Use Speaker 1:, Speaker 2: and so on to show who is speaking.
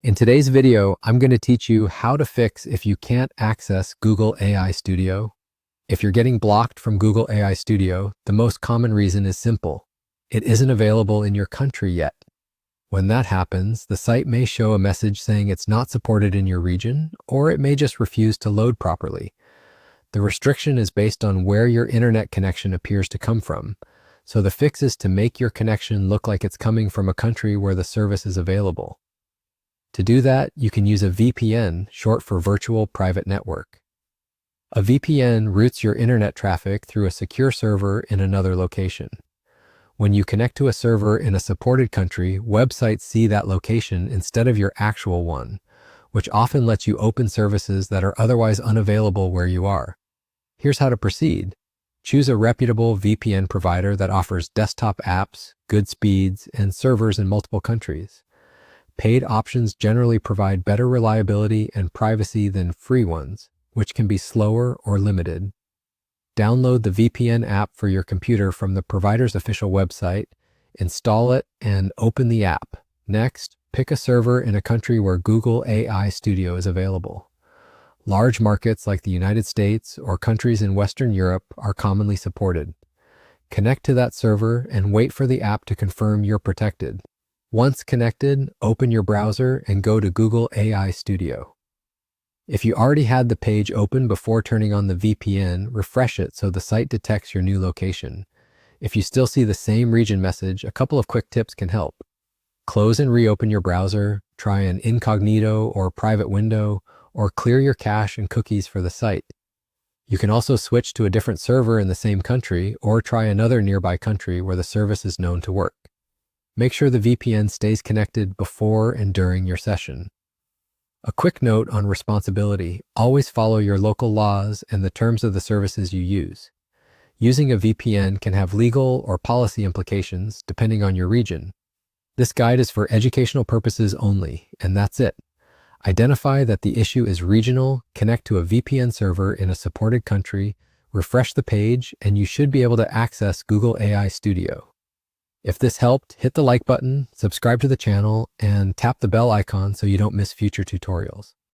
Speaker 1: In today's video, I'm going to teach you how to fix if you can't access Google AI Studio. If you're getting blocked from Google AI Studio, the most common reason is simple. It isn't available in your country yet. When that happens, the site may show a message saying it's not supported in your region, or it may just refuse to load properly. The restriction is based on where your internet connection appears to come from. So the fix is to make your connection look like it's coming from a country where the service is available. To do that, you can use a VPN, short for Virtual Private Network. A VPN routes your internet traffic through a secure server in another location. When you connect to a server in a supported country, websites see that location instead of your actual one, which often lets you open services that are otherwise unavailable where you are. Here's how to proceed. Choose a reputable VPN provider that offers desktop apps, good speeds, and servers in multiple countries. Paid options generally provide better reliability and privacy than free ones, which can be slower or limited. Download the VPN app for your computer from the provider's official website, install it, and open the app. Next, pick a server in a country where Google AI Studio is available. Large markets like the United States or countries in Western Europe are commonly supported. Connect to that server and wait for the app to confirm you're protected. Once connected, open your browser and go to Google AI Studio. If you already had the page open before turning on the VPN, refresh it so the site detects your new location. If you still see the same region message, a couple of quick tips can help. Close and reopen your browser, try an incognito or private window, or clear your cache and cookies for the site. You can also switch to a different server in the same country or try another nearby country where the service is known to work. Make sure the VPN stays connected before and during your session. A quick note on responsibility: always follow your local laws and the terms of the services you use. Using a VPN can have legal or policy implications depending on your region. This guide is for educational purposes only, and that's it. Identify that the issue is regional, connect to a VPN server in a supported country, refresh the page, and you should be able to access Google AI Studio. If this helped, hit the like button, subscribe to the channel, and tap the bell icon so you don't miss future tutorials.